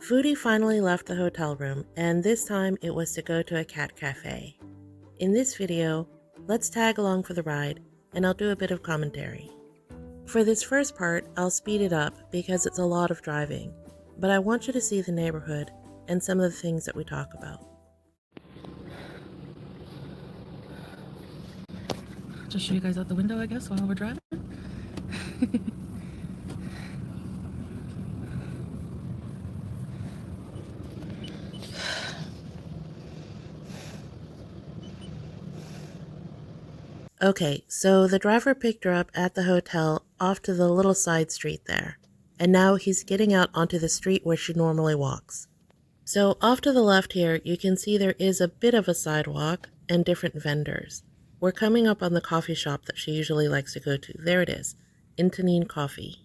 Foodie finally left the hotel room, and this time it was to go to a cat cafe. In this video, let's tag along for the ride, and I'll do a bit of commentary. For this first part, I'll speed it up because it's a lot of driving, but I want you to see the neighborhood and some of the things that we talk about. Just show you guys out the window, I guess, while we're driving. Okay, so the driver picked her up at the hotel off to the little side street there, and now he's getting out onto the street where she normally walks. So off to the left here, you can see there is a bit of a sidewalk and different vendors. We're coming up on the coffee shop that she usually likes to go to. There it is, Intonine Coffee.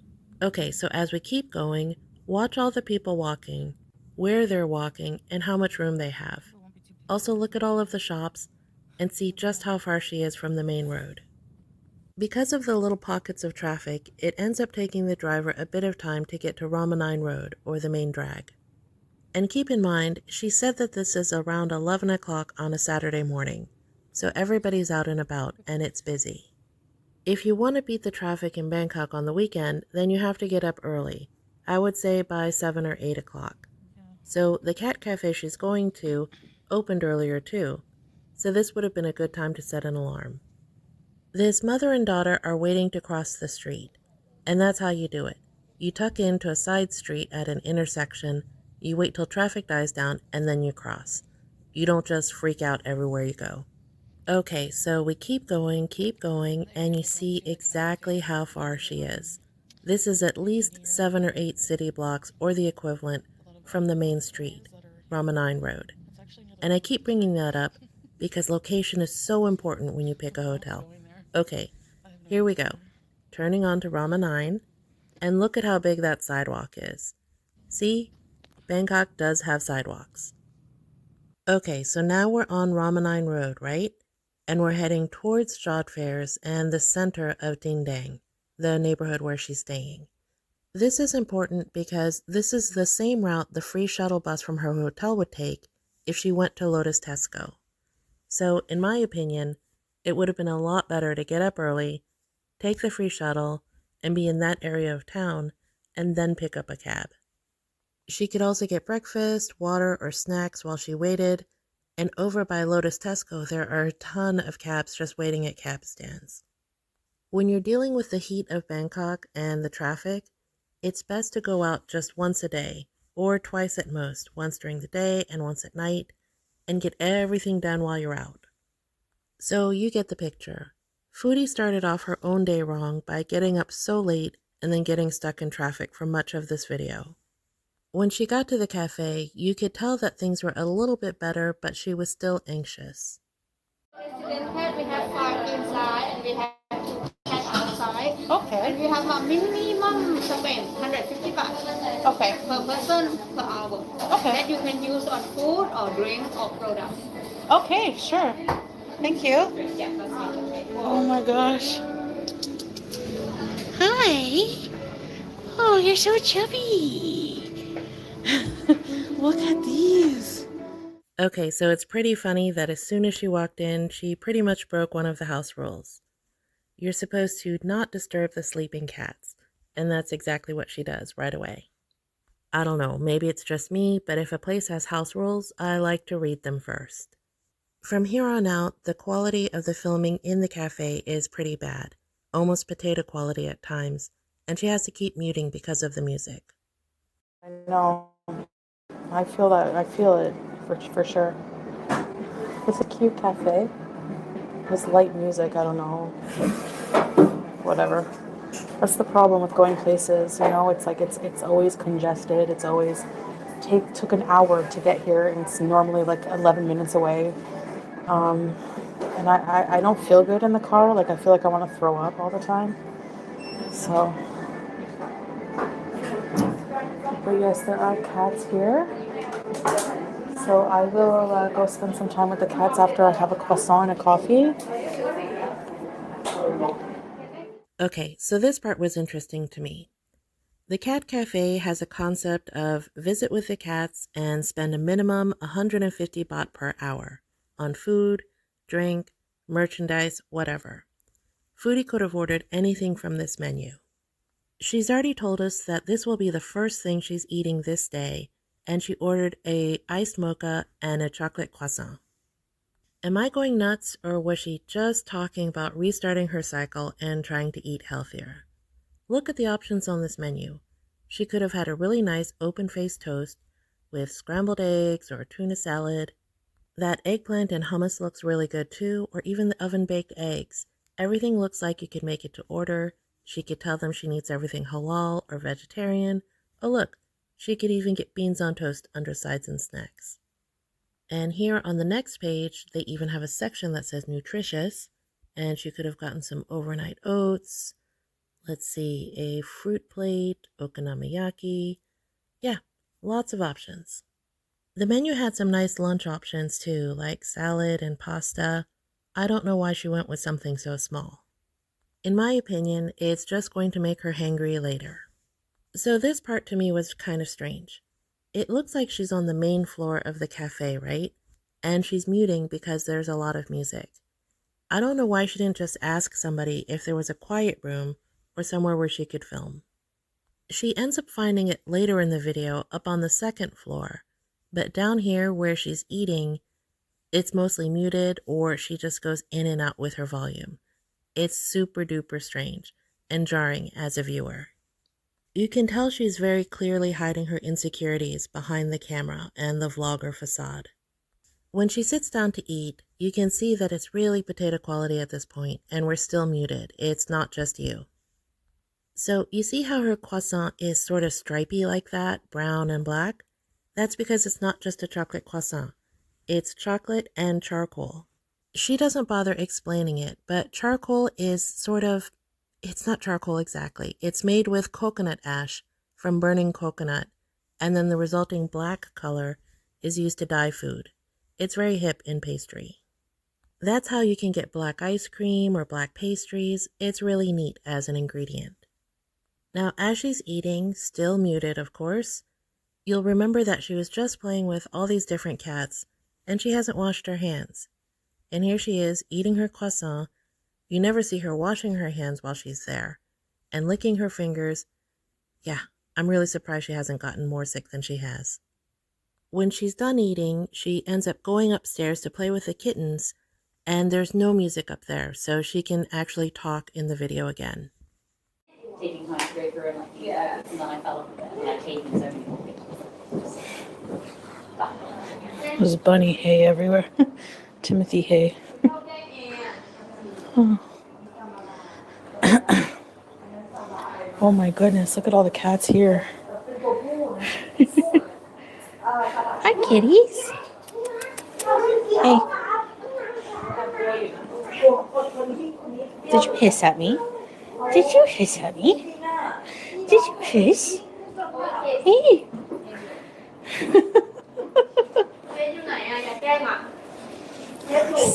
Okay, so as we keep going, watch all the people walking, where they're walking, and how much room they have. Also look at all of the shops and see just how far she is from the main road. Because of the little pockets of traffic, it ends up taking the driver a bit of time to get to Ramanine Road, or the main drag. And keep in mind, she said that this is around 11 o'clock on a Saturday morning, so everybody's out and about and it's busy. If you want to beat the traffic in Bangkok on the weekend, then you have to get up early. I would say by 7 or 8 o'clock. So the Cat Café she's going to opened earlier too, so this would have been a good time to set an alarm. This mother and daughter are waiting to cross the street, and that's how you do it. You tuck into a side street at an intersection, you wait till traffic dies down, and then you cross. You don't just freak out everywhere you go. Okay, so we keep going, and you see exactly how far she is. This is at least 7 or 8 city blocks, or the equivalent, from the main street, Ramanine Road. And I keep bringing that up because location is so important when you pick a hotel. Okay, here we go. Turning onto Ramanine, and look at how big that sidewalk is. See? Bangkok does have sidewalks. Okay, so now we're on Ramanine Road, right? And we're heading towards Jod Fairs and the center of Ding Dang, the neighborhood where she's staying. This is important because this is the same route the free shuttle bus from her hotel would take if she went to Lotus Tesco. So, in my opinion, it would have been a lot better to get up early, take the free shuttle, and be in that area of town, and then pick up a cab. She could also get breakfast, water, or snacks while she waited, and over by Lotus Tesco there are a ton of cabs just waiting at cab stands. When you're dealing with the heat of Bangkok and the traffic, it's best to go out just once a day, or twice at most, once during the day and once at night, and get everything done while you're out. So you get the picture. Foodie started off her own day wrong by getting up so late and then getting stuck in traffic for much of this video. When she got to the cafe, you could tell that things were a little bit better, but she was still anxious. Resident pet, we have 5 inside and we have 2 cats outside. Okay. And we have a minimum spend 150 baht Okay. per person per hour. Okay. That you can use on food or drink or products. Okay, sure. Thank you. Yeah, that's it. Oh my gosh. Hi. Oh, you're so chubby. Look at these. Okay, so it's pretty funny that as soon as she walked in, she pretty much broke one of the house rules. You're supposed to not disturb the sleeping cats, and that's exactly what she does right away. I don't know, maybe it's just me, but if a place has house rules, I like to read them first. From here on out, the quality of the filming in the cafe is pretty bad, almost potato quality at times, and she has to keep muting because of the music. I know. I feel that. I feel it for sure. It's a cute cafe. It's light music. I don't know. Whatever. That's the problem with going places. You know, it's like it's always congested. It's always took an hour to get here, and it's normally like 11 minutes away. And I don't feel good in the car. Like I feel like I want to throw up all the time. So. But yes, there are cats here. So I will go spend some time with the cats after I have a croissant and a coffee. Okay, so this part was interesting to me. The Cat Café has a concept of visit with the cats and spend a minimum 150 baht per hour on food, drink, merchandise, whatever. Foodie could have ordered anything from this menu. She's already told us that this will be the first thing she's eating this day, and she ordered a iced mocha and a chocolate croissant. Am I going nuts, or was she just talking about restarting her cycle and trying to eat healthier? Look at the options on this menu. She could have had a really nice open-faced toast with scrambled eggs or tuna salad. That eggplant and hummus looks really good too, or even the oven-baked eggs. Everything looks like you could make it to order. She could tell them she needs everything halal or vegetarian. Oh look, she could even get beans on toast under sides and snacks. And here on the next page, they even have a section that says nutritious, and she could have gotten some overnight oats. Let's see, a fruit plate, okonomiyaki. Yeah, lots of options. The menu had some nice lunch options too, like salad and pasta. I don't know why she went with something so small. In my opinion, it's just going to make her hangry later. So this part to me was kind of strange. It looks like she's on the main floor of the cafe, right? And she's muting because there's a lot of music. I don't know why she didn't just ask somebody if there was a quiet room or somewhere where she could film. She ends up finding it later in the video up on the second floor, but down here where she's eating, it's mostly muted or she just goes in and out with her volume. It's super duper strange and jarring as a viewer. You can tell she's very clearly hiding her insecurities behind the camera and the vlogger facade. When she sits down to eat, you can see that it's really potato quality at this point, and we're still muted. It's not just you. So you see how her croissant is sort of stripy like that, brown and black? That's because it's not just a chocolate croissant. It's chocolate and charcoal. She doesn't bother explaining it, but charcoal is it's not charcoal exactly. It's made with coconut ash from burning coconut, and then the resulting black color is used to dye food. It's very hip in pastry. That's how you can get black ice cream or black pastries. It's really neat as an ingredient. Now, as she's eating, still muted of course, you'll remember that she was just playing with all these different cats, and she hasn't washed her hands. And here she is eating her croissant. You never see her washing her hands while she's there, and licking her fingers. Yeah, I'm really surprised she hasn't gotten more sick than she has. When she's done eating, she ends up going upstairs to play with the kittens, and there's no music up there, so she can actually talk in the video again. Taking my scraper and like, yeah, and then I fell off the bed and I had taken so many There's bunny hay everywhere. Timothy hay. Oh. Oh my goodness, look at all the cats here. Hi, kitties. Hey. Did you hiss at me? Did you hiss at me? Did you hiss? Hey.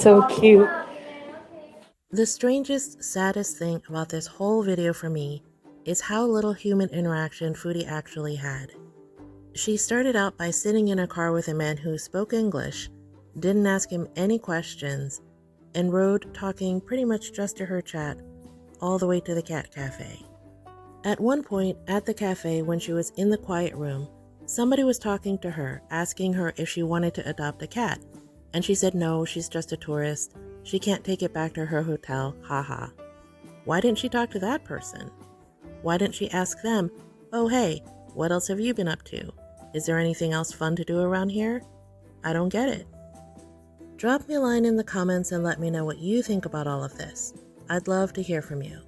So cute. The strangest, saddest thing about this whole video for me is how little human interaction Foodie actually had. She started out by sitting in a car with a man who spoke English, didn't ask him any questions, and rode talking pretty much just to her chat all the way to the Cat Café. At one point at the cafe when she was in the quiet room, somebody was talking to her, asking her if she wanted to adopt a cat, and she said no, she's just a tourist. She can't take it back to her hotel, haha. Why didn't she talk to that person? Why didn't she ask them, oh hey, what else have you been up to? Is there anything else fun to do around here? I don't get it. Drop me a line in the comments and let me know what you think about all of this. I'd love to hear from you.